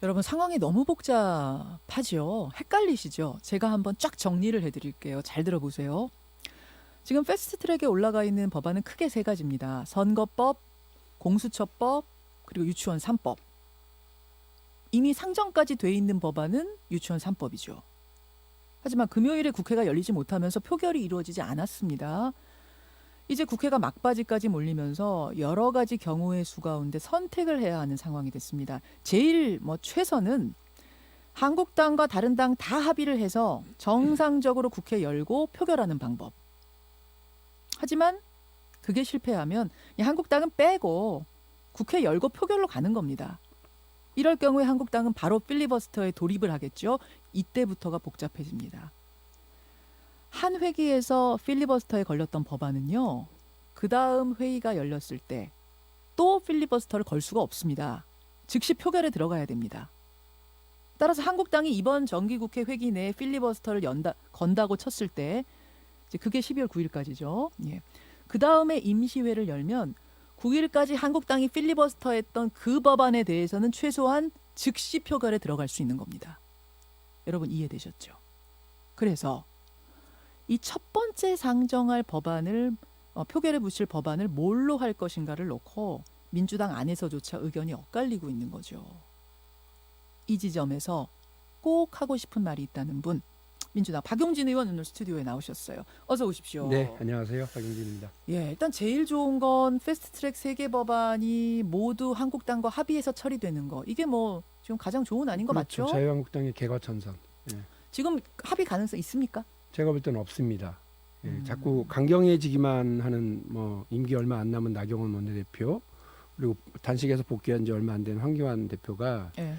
여러분 상황이 너무 복잡하죠? 헷갈리시죠? 제가 한번 쫙 정리를 해드릴게요. 잘 들어보세요. 지금 패스트트랙에 올라가 있는 법안은 크게 세 가지입니다. 선거법, 공수처법, 그리고 유치원 3법. 이미 상정까지 돼 있는 법안은 유치원 3법이죠. 하지만 금요일에 국회가 열리지 못하면서 표결이 이루어지지 않았습니다. 이제 국회가 막바지까지 몰리면서 여러 가지 경우의 수 가운데 선택을 해야 하는 상황이 됐습니다. 제일 최선은 한국당과 다른 당 다 합의를 해서 정상적으로 국회 열고 표결하는 방법. 하지만 그게 실패하면 한국당은 빼고 국회 열고 표결로 가는 겁니다. 이럴 경우에 한국당은 바로 필리버스터에 돌입을 하겠죠. 이때부터가 복잡해집니다. 한 회기에서 필리버스터에 걸렸던 법안은요. 그 다음 회의가 열렸을 때 또 필리버스터를 걸 수가 없습니다. 즉시 표결에 들어가야 됩니다. 따라서 한국당이 이번 정기국회 회기 내에 필리버스터를 건다고 쳤을 때 이제 그게 12월 9일까지죠. 예. 그 다음에 임시회를 열면 9일까지 한국당이 필리버스터했던 그 법안에 대해서는 최소한 즉시 표결에 들어갈 수 있는 겁니다. 여러분 이해되셨죠? 그래서 이 첫 번째 상정할 법안을 표결에 붙일 법안을 뭘로 할 것인가를 놓고 민주당 안에서조차 의견이 엇갈리고 있는 거죠. 이 지점에서 꼭 하고 싶은 말이 있다는 분, 민주당 박용진 의원 오늘 스튜디오에 나오셨어요. 어서 오십시오. 네, 안녕하세요. 박용진입니다. 예, 일단 제일 좋은 건 패스트트랙 3개 법안이 모두 한국당과 합의해서 처리되는 거. 이게 지금 가장 좋은 아닌 거 그렇죠. 맞죠? 자유한국당의 개과천선. 예. 지금 합의 가능성 있습니까? 제가 볼 때는 없습니다. 예, 자꾸 강경해지기만 하는 임기 얼마 안 남은 나경원 원내대표 그리고 단식에서 복귀한 지 얼마 안 된 황교안 대표가 예.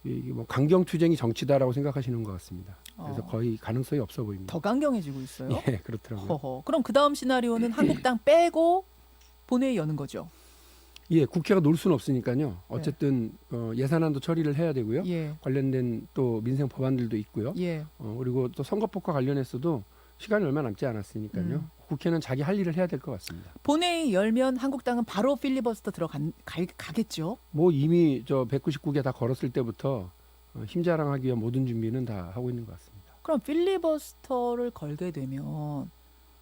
이게 강경투쟁이 정치다라고 생각하시는 것 같습니다. 그래서 거의 가능성이 없어 보입니다. 더 강경해지고 있어요. 예, 그렇더라고요. 허허. 그럼 그 다음 시나리오는 한국당 빼고 본회의 여는 거죠. 예, 국회가 놀 수는 없으니까요. 어쨌든 예산안도 처리를 해야 되고요. 예. 관련된 또 민생 법안들도 있고요. 예. 그리고 또 선거법과 관련해서도 시간이 얼마 남지 않았으니까요. 국회는 자기 할 일을 해야 될 것 같습니다. 본회의 열면 한국당은 바로 필리버스터 가겠죠. 이미 저 199개 다 걸었을 때부터 힘 자랑하기 위한 모든 준비는 다 하고 있는 것 같습니다. 그럼 필리버스터를 걸게 되면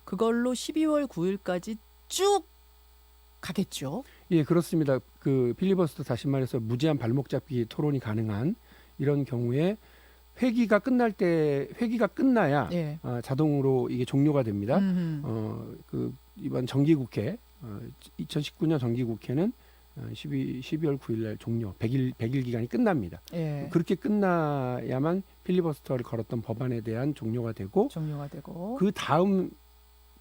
그걸로 12월 9일까지 쭉 가겠죠. 예, 그렇습니다. 그 필리버스터 다시 말해서 무제한 발목 잡기 토론이 가능한 이런 경우에 회기가 끝나야 예. 자동으로 이게 종료가 됩니다. 음흠. 그 이번 정기국회 2019년 정기국회는 12월 9일 날 종료 100일 기간이 끝납니다. 예. 그렇게 끝나야만 필리버스터를 걸었던 법안에 대한 종료가 되고 종료가 되고 그 다음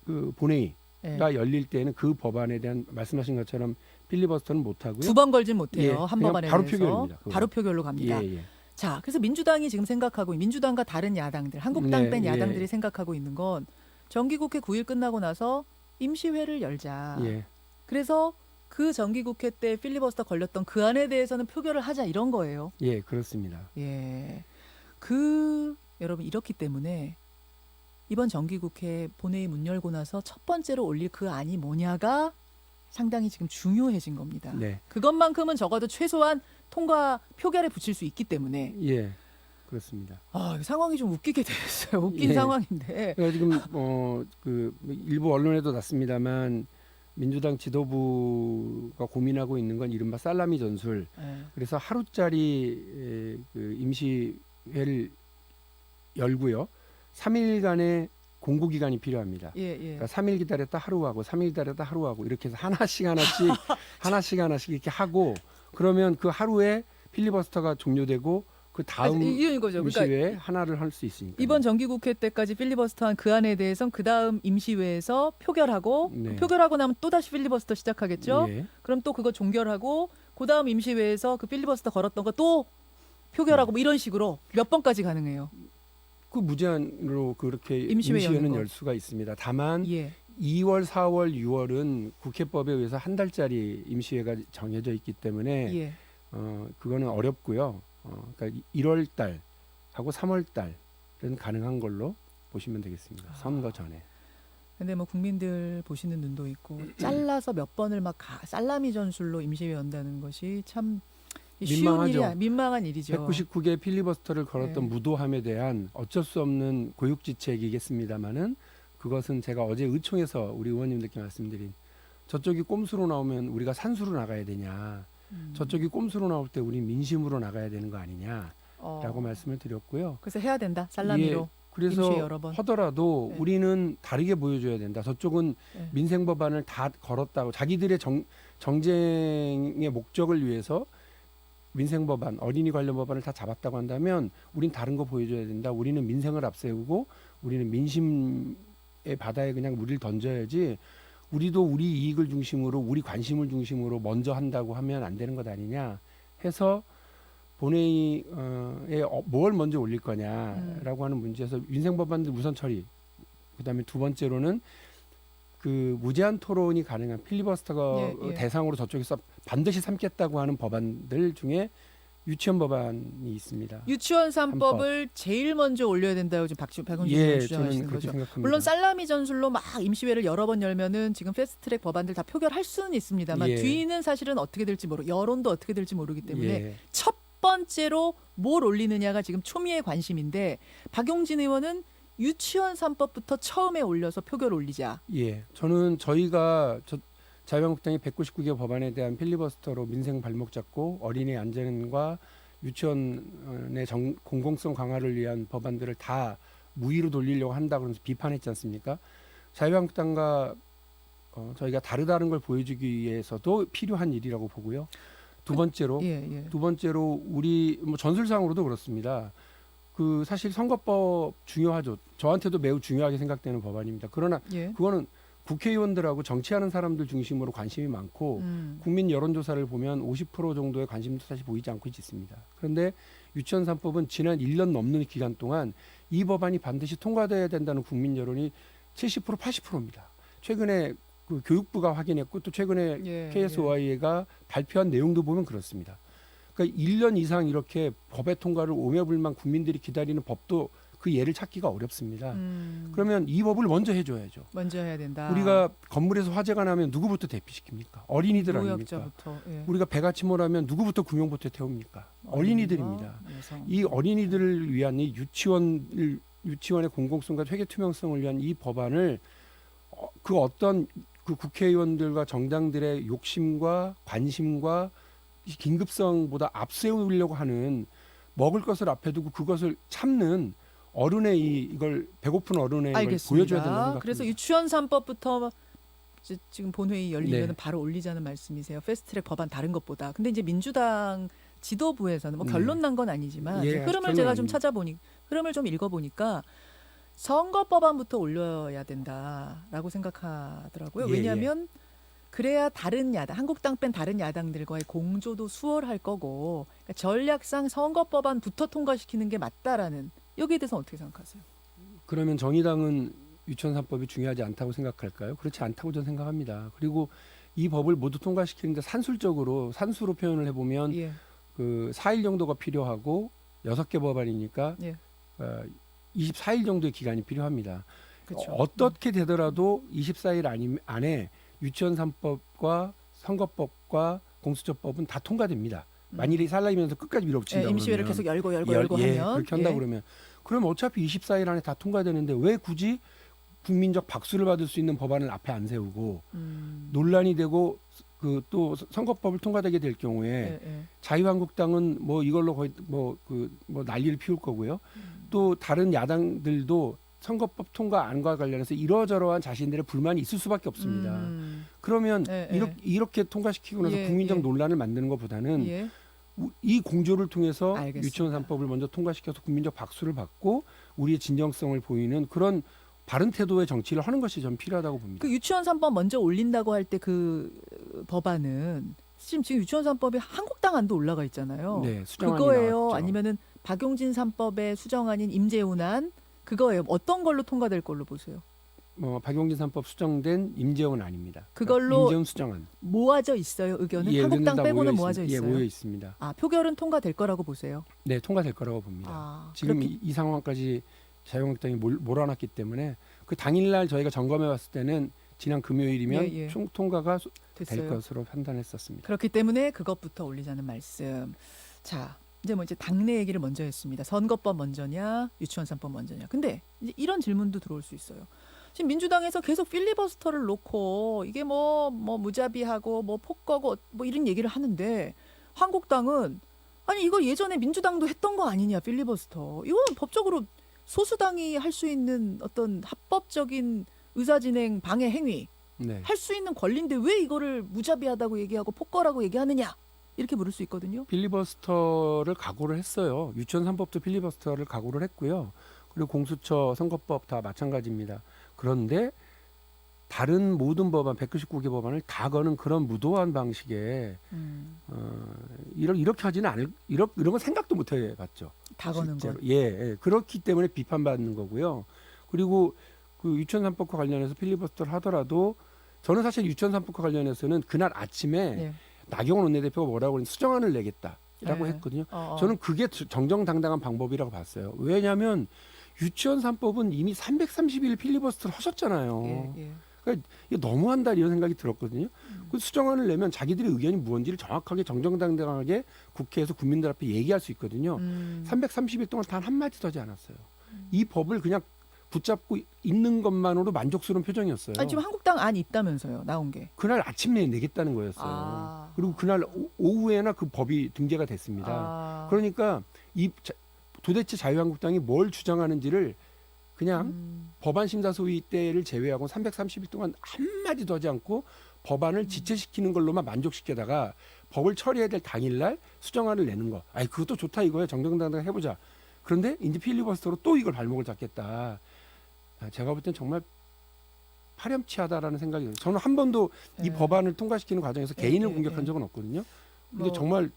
그 본회의가 예. 열릴 때는 그 법안에 대한 말씀하신 것처럼 필리버스터는 못 하고요. 두 번 걸진 못해요. 예, 한 그냥 법안에 바로 대해서 표결입니다. 그거. 바로 표결로 갑니다. 예, 예. 자, 그래서 민주당이 지금 생각하고 민주당과 다른 야당들, 한국당 네, 뺀 예. 야당들이 생각하고 있는 건 정기국회 9일 끝나고 나서 임시회를 열자. 예. 그래서 그 정기국회 때 필리버스터 걸렸던 그 안에 대해서는 표결을 하자 이런 거예요. 예, 그렇습니다. 예. 여러분 이렇기 때문에 이번 정기국회 본회의 문 열고 나서 첫 번째로 올릴 그 안이 뭐냐가 상당히 지금 중요해진 겁니다. 네. 그것만큼은 적어도 최소한 통과 표결에 붙일 수 있기 때문에 예, 그렇습니다. 상황이 좀 웃기게 됐어요. 웃긴 예. 상황인데. 그러니까 지금 그 일부 언론에도 났습니다만 민주당 지도부가 고민하고 있는 건 이른바 살라미 전술. 예. 그래서 하루짜리 그 임시회를 열고요. 3일간의 공고 기간이 필요합니다. 예, 예. 그러니까 3일 기다렸다 하루하고 3일 기다렸다 하루하고 이렇게 해서 하나씩 이렇게 하고 그러면 그 하루에 필리버스터가 종료되고 그 다음 이런 거죠. 임시회에 그러니까 하나를 할 수 있으니까. 이번 정기국회 때까지 필리버스터한 그 안에 대해서는 그 다음 임시회에서 표결하고 네. 표결하고 나면 또 다시 필리버스터 시작하겠죠. 예. 그럼 또 그거 종결하고 그 다음 임시회에서 그 필리버스터 걸었던 거 또 표결하고 뭐 이런 식으로 몇 번까지 가능해요. 그 무제한으로 그렇게 임시회 여는 임시회는 거. 열 수가 있습니다. 다만 예. 2월, 4월, 6월은 국회법에 의해서 한 달짜리 임시회가 정해져 있기 때문에 예. 그거는 어렵고요. 그러니까 1월 달하고 3월 달은 가능한 걸로 보시면 되겠습니다. 선거 전에. 근데 국민들 보시는 눈도 있고 잘라서 몇 번을 살라미 전술로 임시회 연다는 것이 참 쉬운 일이 민망하죠. 민망한 일이죠. 199개 필리버스터를 걸었던 네. 무도함에 대한 어쩔 수 없는 고육지책이겠습니다마는 그것은 제가 어제 의총에서 우리 의원님들께 말씀드린 저쪽이 꼼수로 나오면 우리가 산수로 나가야 되냐, 저쪽이 꼼수로 나올 때 우리 민심으로 나가야 되는 거 아니냐라고 말씀을 드렸고요. 그래서 해야 된다. 살라미로. 예, 그래서 임시 여러 번. 하더라도 네. 우리는 다르게 보여줘야 된다. 저쪽은 네. 민생 법안을 다 걸었다고 자기들의 정쟁의 목적을 위해서 민생 법안, 어린이 관련 법안을 다 잡았다고 한다면 우린 다른 거 보여줘야 된다. 우리는 민생을 앞세우고 우리는 민심의 바다에 그냥 물을 던져야지 우리도 우리 이익을 중심으로 우리 관심을 중심으로 먼저 한다고 하면 안 되는 것 아니냐 해서 본회의에 뭘 먼저 올릴 거냐라고 하는 문제에서 민생 법안들 우선 처리, 그다음에 두 번째로는 그 무제한 토론이 가능한 필리버스터가 예. 대상으로 저쪽에서 반드시 삼겠다고 하는 법안들 중에 유치원 법안이 있습니다. 유치원 3법을 제일 먼저 올려야 된다고 지금 박용진 의원 예, 저는 주장하시는 그렇게 거죠. 생각합니다. 물론 살라미 전술로 막 임시회를 여러 번 열면은 지금 패스트트랙 법안들 다 표결할 수는 있습니다만 예. 뒤는 사실은 어떻게 될지 여론도 어떻게 될지 모르기 때문에 예. 첫 번째로 뭘 올리느냐가 지금 초미의 관심인데 박용진 의원은 유치원 3법부터 처음에 올려서 표결 올리자. 예, 저는 저희가 자유한국당이 199개 법안에 대한 필리버스터로 민생 발목 잡고 어린이 안전과 유치원의 공공성 강화를 위한 법안들을 다 무위로 돌리려고 한다 그러면서 비판했지 않습니까? 자유한국당과 저희가 다르다는 걸 보여주기 위해서도 필요한 일이라고 보고요. 두 번째로 우리 전술상으로도 그렇습니다. 그 사실 선거법 중요하죠. 저한테도 매우 중요하게 생각되는 법안입니다. 그러나 그거는 국회의원들하고 정치하는 사람들 중심으로 관심이 많고 국민 여론조사를 보면 50% 정도의 관심도 사실 보이지 않고 있습니다. 그런데 유치원 3법은 지난 1년 넘는 기간 동안 이 법안이 반드시 통과돼야 된다는 국민 여론이 70% 80%입니다. 최근에 그 교육부가 확인했고 또 최근에 KSOI가 발표한 내용도 보면 그렇습니다. 그러니까 1년 이상 이렇게 법의 통과를 오매불망 국민들이 기다리는 법도 그 예를 찾기가 어렵습니다. 그러면 이 법을 먼저 해줘야죠. 먼저 해야 된다. 우리가 건물에서 화재가 나면 누구부터 대피시킵니까? 어린이들 아닙니까? 우리가 배가 침몰하면 누구부터 구명보트에 태웁니까? 어린이들입니다. 이 어린이들을 위한 이 유치원의 공공성과 회계 투명성을 위한 이 법안을 그 어떤 그 국회의원들과 정당들의 욕심과 관심과 긴급성보다 앞세우려고 하는 먹을 것을 앞에 두고 그것을 참는 어른의 이걸 배고픈 어른의 이걸 보여줘야 된다고 생각합니다. 그래서 유치원 3법부터 지금 본회의 열리면 네. 바로 올리자는 말씀이세요. 패스트트랙 법안 다른 것보다. 근데 이제 민주당 지도부에서는 뭐 결론 난 건 아니지만 흐름을 제가 좀 흐름을 좀 읽어보니까 선거법안부터 올려야 된다라고 생각하더라고요. 왜냐하면 그래야 다른 야당, 한국당 뺀 다른 야당들과의 공조도 수월할 거고 그러니까 전략상 선거법안부터 통과시키는 게 맞다라는 여기에 대해서 어떻게 생각하세요? 그러면 정의당은 유치원 3법이 중요하지 않다고 생각할까요? 그렇지 않다고 저는 생각합니다. 그리고 이 법을 모두 통과시키는데 산수로 표현을 해보면 그 4일 정도가 필요하고 6개 법안이니까 24일 정도의 기간이 필요합니다. 그렇죠. 어떻게 되더라도 24일 안에 유치원 3법과 선거법과 공수처법은 다 통과됩니다. 만일에 살라이면서 끝까지 밀어붙인다고 임시회를 그러면. 계속 열고 하면 그렇게 한다고 그러면 어차피 24일 안에 다 통과되는데 왜 굳이 국민적 박수를 받을 수 있는 법안을 앞에 안 세우고 논란이 되고 그 또 선거법을 통과되게 될 경우에 자유한국당은 뭐 이걸로 거의 난리를 피울 거고요. 또 다른 야당들도 선거법 통과 안과 관련해서 이러저러한 자신들의 불만이 있을 수밖에 없습니다. 그러면 이렇게 통과시키고 나서 국민적 논란을 만드는 것보다는 이 공조를 통해서 유치원 3법을 먼저 통과시켜서 국민적 박수를 받고 우리의 진정성을 보이는 그런 바른 태도의 정치를 하는 것이 좀 필요하다고 봅니다. 그 유치원 3법 먼저 올린다고 할 때 그 법안은 지금 유치원 3법에 한국당 안도 올라가 있잖아요. 네, 수정안이 그거예요? 나왔죠. 아니면은 박용진 3법의 수정안인 임재훈 안 그거예요? 어떤 걸로 통과될 걸로 보세요? 박용진 3법 수정된 임재훈 아닙니다. 그걸로 임재훈 수정안 모아져 있어요. 의견은 한국당 빼고는 모아져 있어요. 모여 있습니다. 표결은 통과될 거라고 보세요? 네, 통과될 거라고 봅니다. 지금 이 상황까지 자유한국당이 몰아놨기 때문에 그 당일날 저희가 점검해 봤을 때는 지난 금요일이면 예, 예. 총통과가 될 됐어요. 것으로 판단했었습니다. 그렇기 때문에 그것부터 올리자는 말씀. 자, 이제 당내 얘기를 먼저 했습니다. 선거법 먼저냐, 유치원 3법 먼저냐. 근데 이제 이런 질문도 들어올 수 있어요. 지금 민주당에서 계속 필리버스터를 놓고 이게 뭐 무자비하고 뭐 폭거고 뭐 이런 얘기를 하는데 한국당은 아니 이거 예전에 민주당도 했던 거 아니냐 필리버스터. 이건 법적으로 소수당이 할 수 있는 어떤 합법적인 의사진행 방해 행위 네. 할 수 있는 권리인데 왜 이거를 무자비하다고 얘기하고 폭거라고 얘기하느냐 이렇게 물을 수 있거든요. 필리버스터를 각오를 했어요. 유치원 3법도 필리버스터를 각오를 했고요. 그리고 공수처, 선거법 다 마찬가지입니다. 그런데 다른 모든 법안, 199개 법안을 다 거는 그런 무도한 방식의 이렇게 하지는 않을 이런 건 생각도 못 해봤죠. 다 거는 실제로. 것. 예, 그렇기 때문에 비판받는 거고요. 그리고 그 유치원 3법과 관련해서 필리버스터를 하더라도 저는 사실 유치원 3법과 관련해서는 그날 아침에 예. 나경원 원내대표가 뭐라고 그랬는지 수정안을 내겠다라고 예. 했거든요. 어. 저는 그게 정정당당한 방법이라고 봤어요. 왜냐하면 유치원 3법은 이미 330일 필리버스터를 하셨잖아요. 예, 예. 그러니까 이게 너무한다 이런 생각이 들었거든요. 그 수정안을 내면 자기들의 의견이 무언지를 정확하게 정정당당하게 국회에서 국민들 앞에 얘기할 수 있거든요. 330일 동안 단 한마디도 하지 않았어요. 이 법을 그냥 붙잡고 있는 것만으로 만족스러운 표정이었어요. 아니, 지금 한국당 안 있다면서요, 나온 게. 그날 아침에 내겠다는 거였어요. 아. 그리고 그날 오후에나 그 법이 등재가 됐습니다. 아. 그러니까 도대체 자유한국당이 뭘 주장하는지를 그냥 법안 심사 소위 때를 제외하고 330일 동안 한마디도 하지 않고 법안을 지체시키는 걸로만 만족시키다가 법을 처리해야 될 당일날 수정안을 내는 거. 아이 그것도 좋다 이거예요. 정정당당 해보자. 그런데 이제 필리버스터로 또 이걸 발목을 잡겠다. 제가 볼 땐 정말 파렴치하다라는 생각이 들어요. 저는 한 번도 이 네. 법안을 통과시키는 과정에서 예, 개인을 예, 공격한 예. 적은 없거든요. 근데 뭐, 정말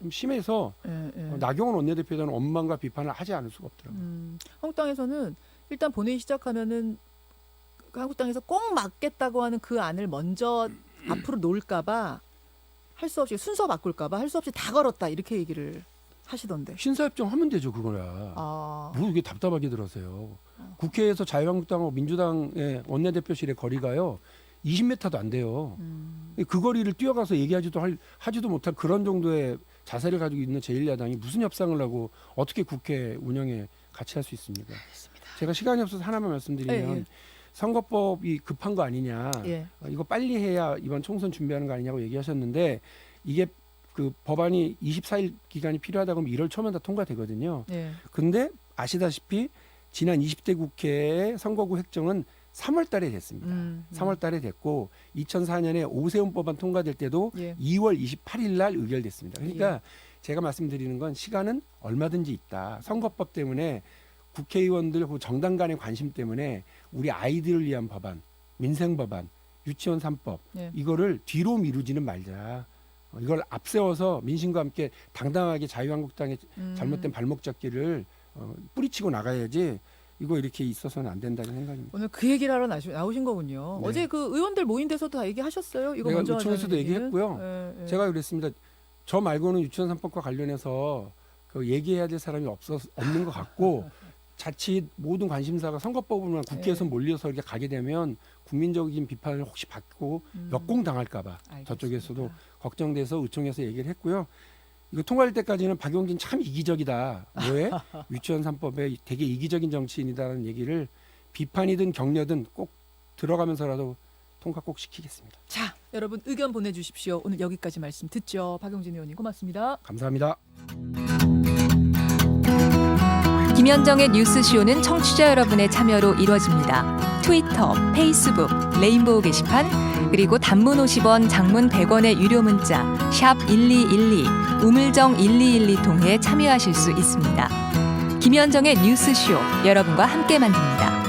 심해서 예, 예. 나경원 원내대표에 대한 원망과 비판을 하지 않을 수가 없더라고요. 한국당에서는 일단 본회의 시작하면은 그 한국당에서 꼭 막겠다고 하는 그 안을 먼저 앞으로 놓을까봐 할 수 없이 순서 바꿀까봐 할 수 없이 다 걸었다 이렇게 얘기를 하시던데. 신사협정 하면 되죠 그거야. 아, 뭐 이게 답답하게 들어서요. 국회에서 자유한국당하고 민주당의 원내대표실의 거리가요 20m도 안 돼요. 그 거리를 뛰어가서 하지도 못할 그런 정도의 자세를 가지고 있는 제1야당이 무슨 협상을 하고 어떻게 국회 운영에 같이 할 수 있습니까? 알겠습니다. 제가 시간이 없어서 하나만 말씀드리면 예, 예. 선거법이 급한 거 아니냐. 예. 이거 빨리 해야 이번 총선 준비하는 거 아니냐고 얘기하셨는데 이게 그 법안이 24일 기간이 필요하다고 하면 1월 초면 다 통과되거든요. 예. 근데 아시다시피 지난 20대 국회의 선거구 획정은 3월 달에 됐습니다. 3월 달에 됐고 2004년에 오세훈 법안 통과될 때도 예. 2월 28일 날 의결됐습니다. 그러니까 제가 말씀드리는 건 시간은 얼마든지 있다. 선거법 때문에 국회의원들 그 정당 간의 관심 때문에 우리 아이들을 위한 법안, 민생 법안, 유치원 3법 예. 이거를 뒤로 미루지는 말자. 이걸 앞세워서 민심과 함께 당당하게 자유한국당의 잘못된 발목 잡기를 뿌리치고 나가야지 이거 이렇게 있어서는 안 된다는 생각입니다. 오늘 그 얘기를 하러 나오신 거군요. 네. 어제 그 의원들 모인 데서도 다 얘기하셨어요? 이거 내가 먼저 의총에서도 하자는 얘기는? 얘기했고요. 예, 예. 제가 그랬습니다. 저 말고는 유치원 3법과 관련해서 그 얘기해야 될 사람이 없는 것 같고 자칫 모든 관심사가 선거법으로만 국회에서 네. 몰려서 이렇게 가게 되면 국민적인 비판을 혹시 받고 역공당할까 봐 저쪽에서도 걱정돼서 의총에서 얘기를 했고요. 이거 통과될 때까지는 박용진 참 이기적이다. 왜? 유치원 3법에 되게 이기적인 정치인이다라는 얘기를 비판이든 격려든 꼭 들어가면서라도 통과 꼭 시키겠습니다. 자, 여러분 의견 보내주십시오. 오늘 여기까지 말씀 듣죠. 박용진 의원님 고맙습니다. 감사합니다. 김현정의 뉴스쇼는 청취자 여러분의 참여로 이루어집니다. 트위터, 페이스북, 레인보우 게시판, 그리고 단문 50원, 장문 100원의 유료 문자 샵 1212, 우물정 1212 통해 참여하실 수 있습니다. 김현정의 뉴스쇼, 여러분과 함께 만듭니다.